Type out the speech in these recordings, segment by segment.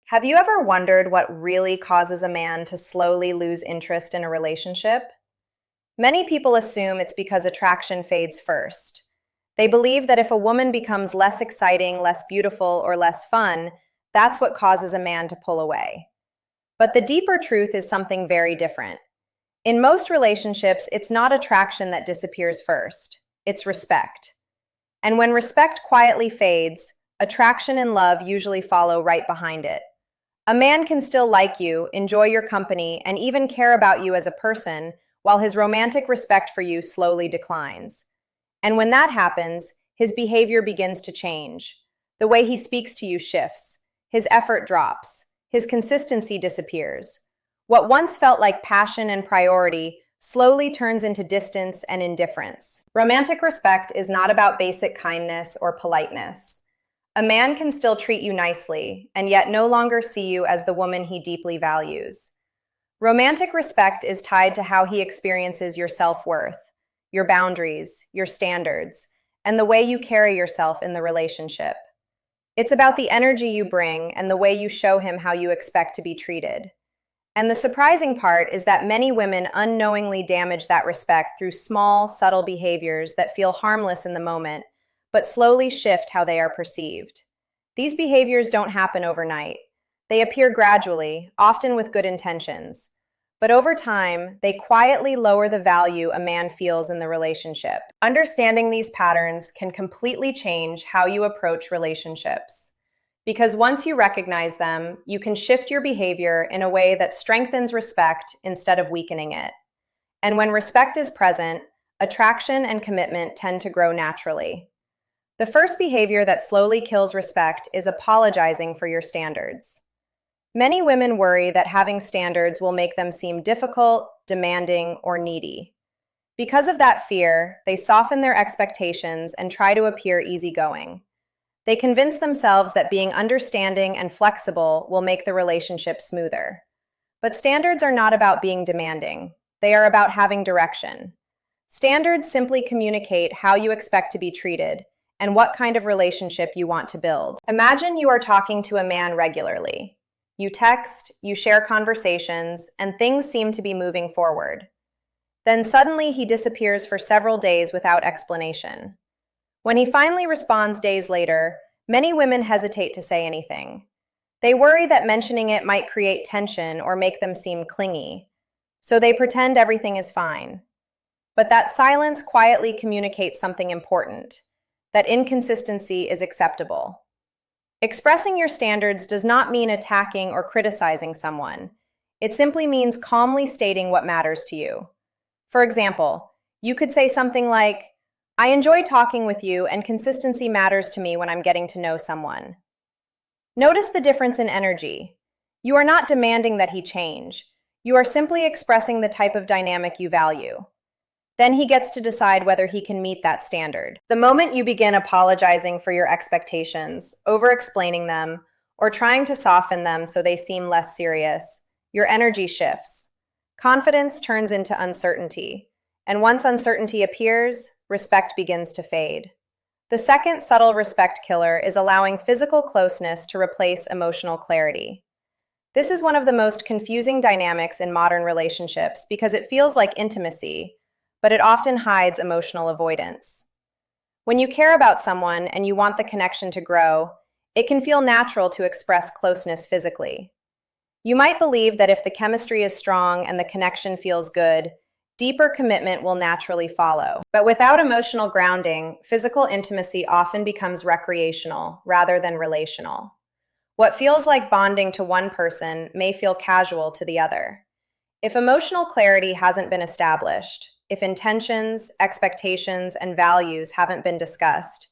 Have you ever wondered what really causes a man to slowly lose interest in a relationship? Many people assume it's because attraction fades first. They believe that if a woman becomes less exciting, less beautiful, or less fun, that's what causes a man to pull away. But the deeper truth is something very different. In most relationships, it's not attraction that disappears first, it's respect. And when respect quietly fades, attraction and love usually follow right behind it. A man can still like you, enjoy your company, and even care about you as a person, while his romantic respect for you slowly declines. And when that happens, his behavior begins to change. The way he speaks to you shifts. His effort drops. His consistency disappears. What once felt like passion and priority slowly turns into distance and indifference. Romantic respect is not about basic kindness or politeness. A man can still treat you nicely, and yet no longer see you as the woman he deeply values. Romantic respect is tied to how he experiences your self-worth, your boundaries, your standards, and the way you carry yourself in the relationship. It's about the energy you bring and the way you show him how you expect to be treated. And the surprising part is that many women unknowingly damage that respect through small, subtle behaviors that feel harmless in the moment, but slowly shift how they are perceived. These behaviors don't happen overnight. They appear gradually, often with good intentions. But over time, they quietly lower the value a man feels in the relationship. Understanding these patterns can completely change how you approach relationships. Because once you recognize them, you can shift your behavior in a way that strengthens respect instead of weakening it. And when respect is present, attraction and commitment tend to grow naturally. The first behavior that slowly kills respect is apologizing for your standards. Many women worry that having standards will make them seem difficult, demanding, or needy. Because of that fear, they soften their expectations and try to appear easygoing. They convince themselves that being understanding and flexible will make the relationship smoother. But standards are not about being demanding. They are about having direction. Standards simply communicate how you expect to be treated and what kind of relationship you want to build. Imagine you are talking to a man regularly. You text, you share conversations, and things seem to be moving forward. Then suddenly he disappears for several days without explanation. When he finally responds days later, many women hesitate to say anything. They worry that mentioning it might create tension or make them seem clingy, so they pretend everything is fine. But that silence quietly communicates something important, that inconsistency is acceptable. Expressing your standards does not mean attacking or criticizing someone. It simply means calmly stating what matters to you. For example, you could say something like, "I enjoy talking with you, and consistency matters to me when I'm getting to know someone." Notice the difference in energy. You are not demanding that he change. You are simply expressing the type of dynamic you value. Then he gets to decide whether he can meet that standard. The moment you begin apologizing for your expectations, over-explaining them, or trying to soften them so they seem less serious, your energy shifts. Confidence turns into uncertainty. And once uncertainty appears, respect begins to fade. The second subtle respect killer is allowing physical closeness to replace emotional clarity. This is one of the most confusing dynamics in modern relationships because it feels like intimacy, but it often hides emotional avoidance. When you care about someone and you want the connection to grow, it can feel natural to express closeness physically. You might believe that if the chemistry is strong and the connection feels good, deeper commitment will naturally follow. But without emotional grounding, physical intimacy often becomes recreational rather than relational. What feels like bonding to one person may feel casual to the other. If emotional clarity hasn't been established, if intentions, expectations, and values haven't been discussed,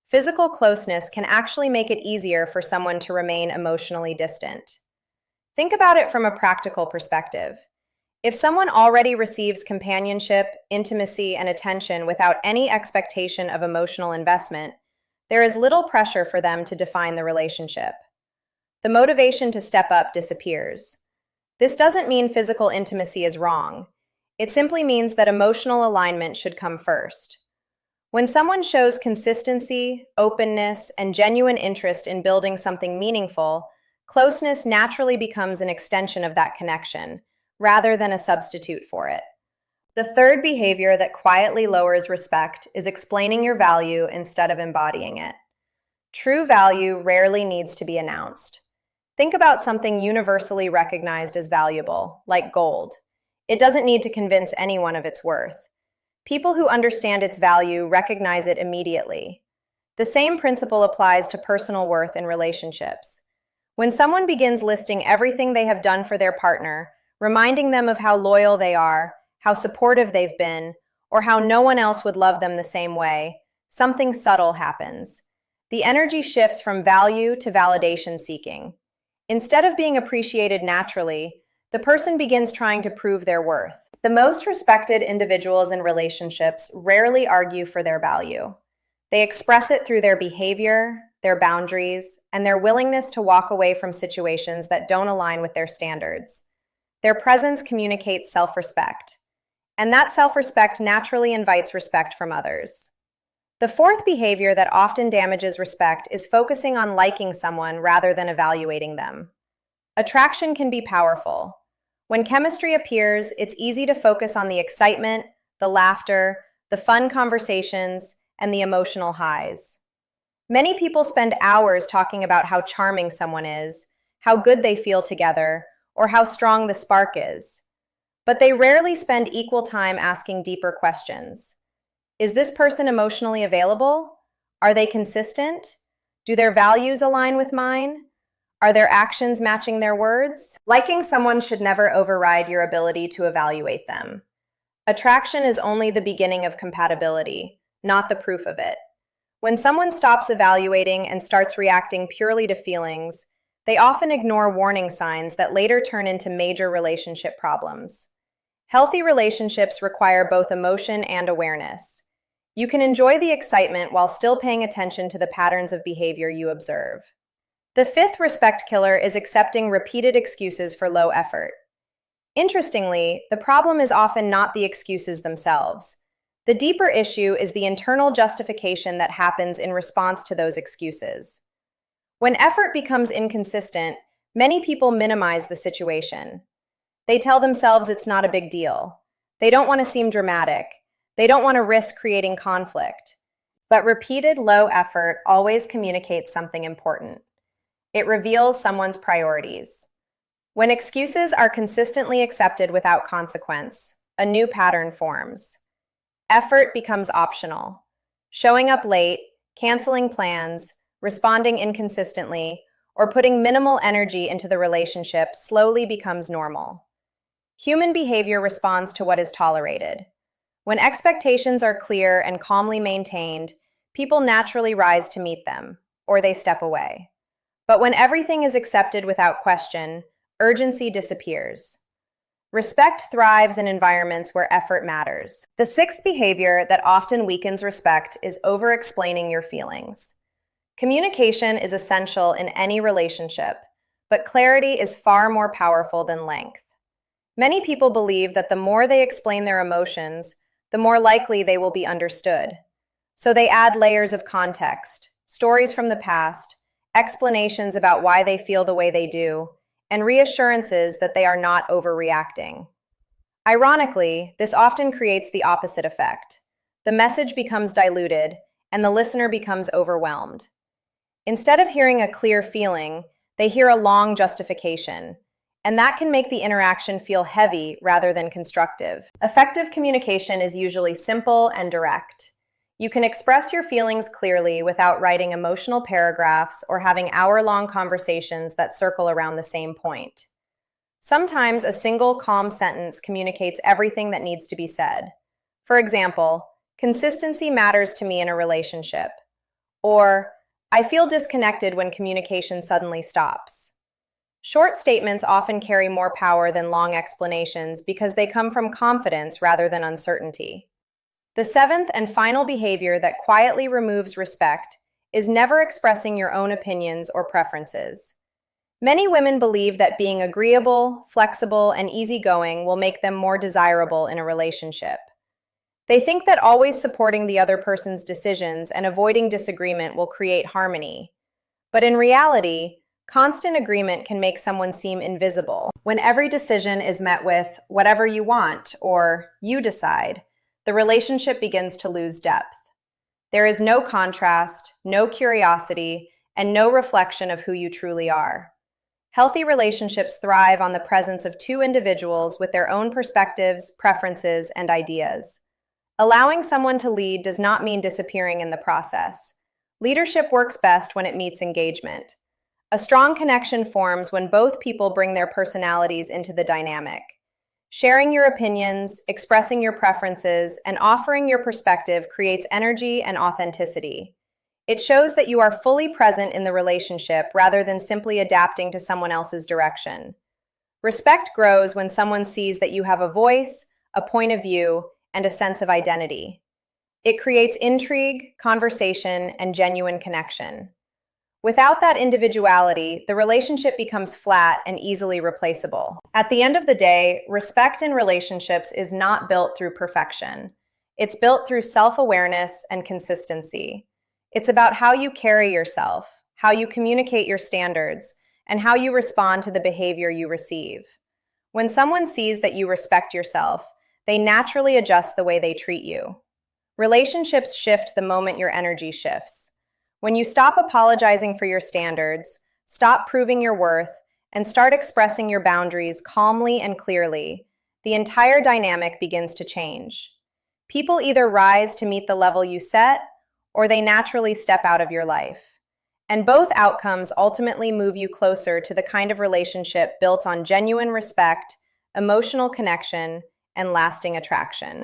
physical closeness can actually make it easier for someone to remain emotionally distant. Think about it from a practical perspective. If someone already receives companionship, intimacy, and attention without any expectation of emotional investment, there is little pressure for them to define the relationship. The motivation to step up disappears. This doesn't mean physical intimacy is wrong. It simply means that emotional alignment should come first. When someone shows consistency, openness, and genuine interest in building something meaningful, Closeness naturally becomes an extension of that connection, rather than a substitute for it. The third behavior that quietly lowers respect is explaining your value instead of embodying it. True value rarely needs to be announced. Think about something universally recognized as valuable, like gold. It doesn't need to convince anyone of its worth. People who understand its value recognize it immediately. The same principle applies to personal worth in relationships. When someone begins listing everything they have done for their partner, reminding them of how loyal they are, how supportive they've been, or how no one else would love them the same way, something subtle happens. The energy shifts from value to validation seeking. Instead of being appreciated naturally, the person begins trying to prove their worth. The most respected individuals in relationships rarely argue for their value. They express it through their behavior, their boundaries, and their willingness to walk away from situations that don't align with their standards. Their presence communicates self-respect, and that self-respect naturally invites respect from others. The fourth behavior that often damages respect is focusing on liking someone rather than evaluating them. Attraction can be powerful. When chemistry appears, it's easy to focus on the excitement, the laughter, the fun conversations, and the emotional highs. Many people spend hours talking about how charming someone is, how good they feel together, or how strong the spark is. But they rarely spend equal time asking deeper questions. Is this person emotionally available? Are they consistent? Do their values align with mine? Are their actions matching their words? Liking someone should never override your ability to evaluate them. Attraction is only the beginning of compatibility, not the proof of it. When someone stops evaluating and starts reacting purely to feelings, they often ignore warning signs that later turn into major relationship problems. Healthy relationships require both emotion and awareness. You can enjoy the excitement while still paying attention to the patterns of behavior you observe. The fifth respect killer is accepting repeated excuses for low effort. Interestingly, the problem is often not the excuses themselves. The deeper issue is the internal justification that happens in response to those excuses. When effort becomes inconsistent, many people minimize the situation. They tell themselves it's not a big deal. They don't want to seem dramatic. They don't want to risk creating conflict. But repeated low effort always communicates something important. It reveals someone's priorities. When excuses are consistently accepted without consequence, a new pattern forms. Effort becomes optional. Showing up late, canceling plans, responding inconsistently, or putting minimal energy into the relationship slowly becomes normal. Human behavior responds to what is tolerated. When expectations are clear and calmly maintained, people naturally rise to meet them, or they step away. But when everything is accepted without question, urgency disappears. Respect thrives in environments where effort matters. The sixth behavior that often weakens respect is over-explaining your feelings. Communication is essential in any relationship, but clarity is far more powerful than length. Many people believe that the more they explain their emotions, the more likely they will be understood. So they add layers of context, stories from the past, explanations about why they feel the way they do, and reassurances that they are not overreacting. Ironically, this often creates the opposite effect. The message becomes diluted, and the listener becomes overwhelmed. Instead of hearing a clear feeling, they hear a long justification, and that can make the interaction feel heavy rather than constructive. Effective communication is usually simple and direct. You can express your feelings clearly without writing emotional paragraphs or having hour-long conversations that circle around the same point. Sometimes a single calm sentence communicates everything that needs to be said. For example, consistency matters to me in a relationship. Or, I feel disconnected when communication suddenly stops. Short statements often carry more power than long explanations because they come from confidence rather than uncertainty. The seventh and final behavior that quietly removes respect is never expressing your own opinions or preferences. Many women believe that being agreeable, flexible, and easygoing will make them more desirable in a relationship. They think that always supporting the other person's decisions and avoiding disagreement will create harmony. But in reality, Constant agreement can make someone seem invisible. When every decision is met with whatever you want or you decide, the relationship begins to lose depth. There is no contrast, no curiosity, and no reflection of who you truly are. Healthy relationships thrive on the presence of two individuals with their own perspectives, preferences, and ideas. Allowing someone to lead does not mean disappearing in the process. Leadership works best when it meets engagement. A strong connection forms when both people bring their personalities into the dynamic. Sharing your opinions, expressing your preferences, and offering your perspective creates energy and authenticity. It shows that you are fully present in the relationship rather than simply adapting to someone else's direction. Respect grows when someone sees that you have a voice, a point of view, and a sense of identity. It creates intrigue, conversation, and genuine connection. Without that individuality, the relationship becomes flat and easily replaceable. At the end of the day, respect in relationships is not built through perfection. It's built through self-awareness and consistency. It's about how you carry yourself, how you communicate your standards, and how you respond to the behavior you receive. When someone sees that you respect yourself, they naturally adjust the way they treat you. Relationships shift the moment your energy shifts. When you stop apologizing for your standards, stop proving your worth, and start expressing your boundaries calmly and clearly, the entire dynamic begins to change. People either rise to meet the level you set, or they naturally step out of your life. And both outcomes ultimately move you closer to the kind of relationship built on genuine respect, emotional connection, and lasting attraction.